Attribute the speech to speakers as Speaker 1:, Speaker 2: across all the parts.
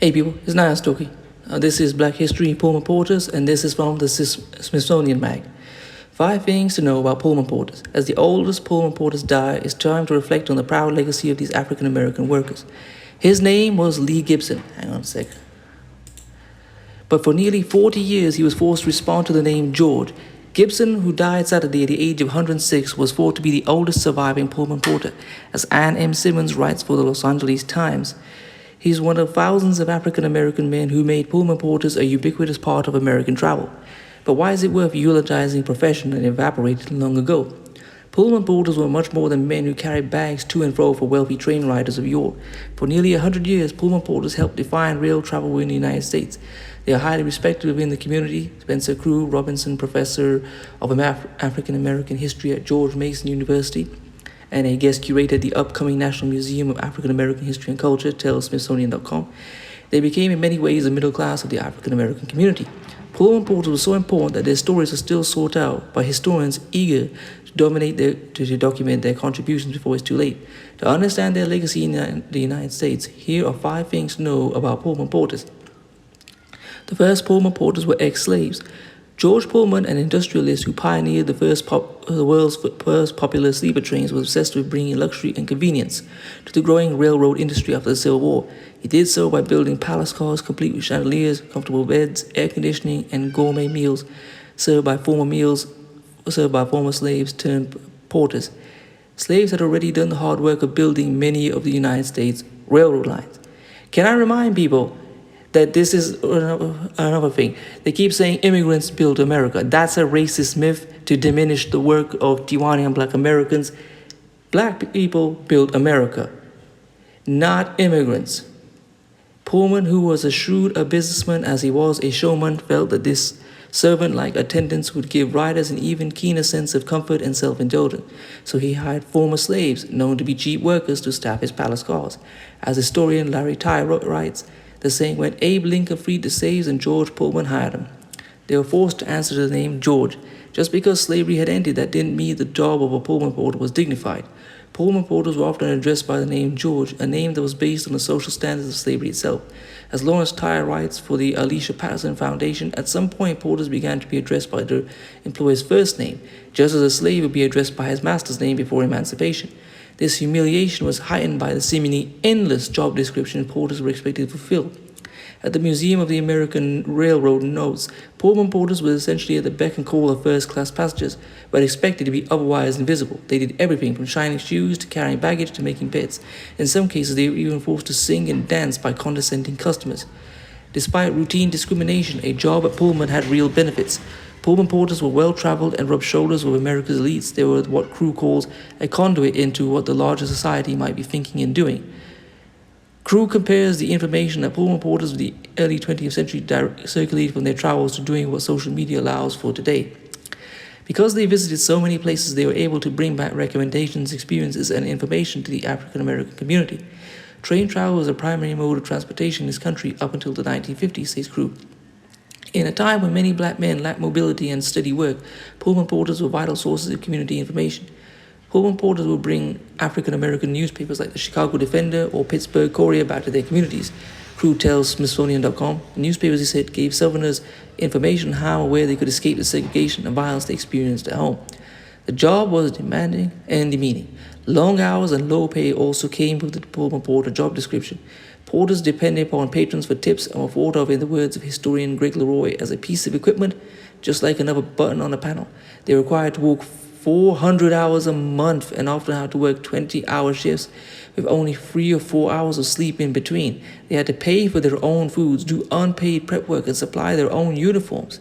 Speaker 1: Hey people, it's NIyas713. This is Black History Pullman Porters, and this is from the Smithsonian Mag. 5 things to know about Pullman Porters. As the oldest Pullman Porters die, it's time to reflect on the proud legacy of these African American workers. His name was Lee Gibson. Hang on a sec. But for nearly 40 years, he was forced to respond to the name George. Gibson, who died Saturday at the age of 106, was thought to be the oldest surviving Pullman Porter, as Ann M. Simmons writes for the Los Angeles Times. He's one of thousands of African-American men who made Pullman Porters a ubiquitous part of American travel. But why is it worth eulogizing a profession that evaporated long ago? Pullman Porters were much more than men who carried bags to and fro for wealthy train riders of yore. For nearly 100 years, Pullman Porters helped define rail travel in the United States. They are highly respected within the community. Spencer Crew Robinson, professor of African-American history at George Mason University, and a guest curator at the upcoming National Museum of African American History and Culture, tells Smithsonian.com, they became in many ways the middle class of the African American community. Pullman Porters were so important that their stories are still sought out by historians eager to document their contributions before it's too late. To understand their legacy in the United States, here are 5 things to know about Pullman Porters. The first Pullman Porters were ex-slaves. George Pullman, an industrialist who pioneered the world's first popular sleeper trains, was obsessed with bringing luxury and convenience to the growing railroad industry after the Civil War. He did so by building palace cars complete with chandeliers, comfortable beds, air conditioning, and gourmet meals served by former slaves turned porters. Slaves had already done the hard work of building many of the United States railroad lines. Can I remind people that this is another thing? They keep saying immigrants built America. That's a racist myth to diminish the work of Tijuana and Black Americans. Black people built America, not immigrants. Pullman, who was as shrewd a businessman as he was a showman, felt that this servant-like attendance would give riders an even keener sense of comfort and self-indulgence. So he hired former slaves, known to be cheap workers, to staff his palace cars. As historian Larry Ty writes, the saying went, Abe Lincoln freed the slaves and George Pullman hired them. They were forced to answer to the name George. Just because slavery had ended, that didn't mean the job of a Pullman Porter was dignified. Pullman Porters were often addressed by the name George, a name that was based on the social standards of slavery itself. As Lawrence Tyler writes for the Alicia Patterson Foundation, at some point porters began to be addressed by their employer's first name, just as a slave would be addressed by his master's name before emancipation. This humiliation was heightened by the seemingly endless job description porters were expected to fulfill. At the Museum of the American Railroad notes, Pullman Porters were essentially at the beck and call of first-class passengers, but expected to be otherwise invisible. They did everything from shining shoes to carrying baggage to making beds. In some cases, they were even forced to sing and dance by condescending customers. Despite routine discrimination, a job at Pullman had real benefits. Pullman Porters were well-traveled and rubbed shoulders with America's elites. They were what Crew calls a conduit into what the larger society might be thinking and doing. Crew compares the information that Pullman Porters of the early 20th century circulated from their travels to doing what social media allows for today. Because they visited so many places, they were able to bring back recommendations, experiences, and information to the African American community. Train travel was a primary mode of transportation in this country up until the 1950s, says Crew. In a time when many black men lacked mobility and steady work, Pullman Porters were vital sources of community information. Pullman Porters would bring African-American newspapers like the Chicago Defender or Pittsburgh Courier back to their communities. Crew tells Smithsonian.com, the newspapers, he said, gave Southerners information on how and where they could escape the segregation and violence they experienced at home. The job was demanding and demeaning. Long hours and low pay also came with the Pullman Porter job description. Porters depended upon patrons for tips and were thought of, in the words of historian Greg Leroy, as a piece of equipment, just like another button on a panel. They were required to walk 400 hours a month and often had to work 20-hour shifts with only 3 or 4 hours of sleep in between. They had to pay for their own foods, do unpaid prep work, and supply their own uniforms.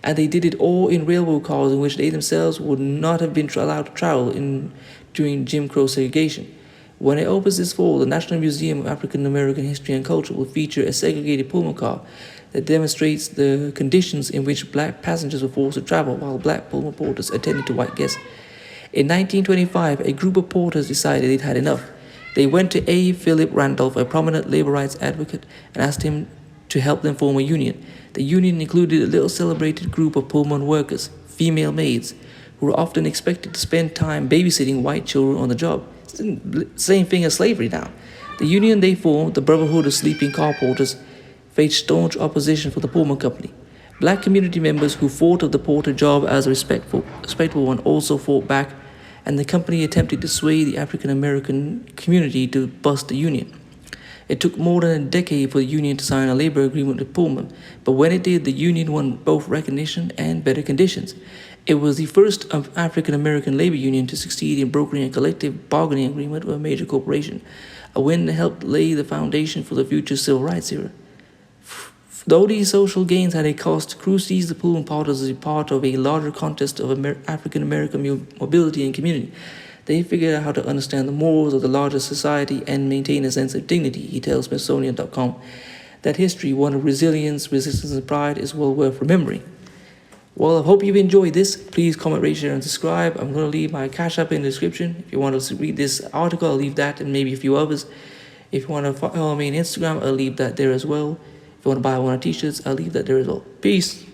Speaker 1: And they did it all in railroad cars in which they themselves would not have been allowed to travel during Jim Crow segregation. When it opens this fall, the National Museum of African American History and Culture will feature a segregated Pullman car that demonstrates the conditions in which black passengers were forced to travel while black Pullman Porters attended to white guests. In 1925, a group of porters decided they'd had enough. They went to A. Philip Randolph, a prominent labor rights advocate, and asked him to help them form a union. The union included a little celebrated group of Pullman workers, female maids, who were often expected to spend time babysitting white children on the job. It's the same thing as slavery now. The union they formed, the Brotherhood of Sleeping Car Porters, faced staunch opposition from the Pullman Company. Black community members who thought of the porter job as a respectful one also fought back, and the company attempted to sway the African American community to bust the union. It took more than a decade for the union to sign a labor agreement with Pullman, but when it did, the union won both recognition and better conditions. It was the first African American labor union to succeed in brokering a collective bargaining agreement with a major corporation, a win that helped lay the foundation for the future civil rights era. Though these social gains had a cost, crew sees the Pullman porters as a part of a larger contest of African American mobility and community. They figured out how to understand the morals of the larger society and maintain a sense of dignity, he tells Smithsonian.com. That history, one of resilience, resistance, and pride, is well worth remembering. Well, I hope you've enjoyed this. Please comment, rate, share, and subscribe. I'm going to leave my Cash App in the description. If you want to read this article, I'll leave that and maybe a few others. If you want to follow me on Instagram, I'll leave that there as well. If you want to buy one of our t-shirts, I'll leave that there as well. Peace.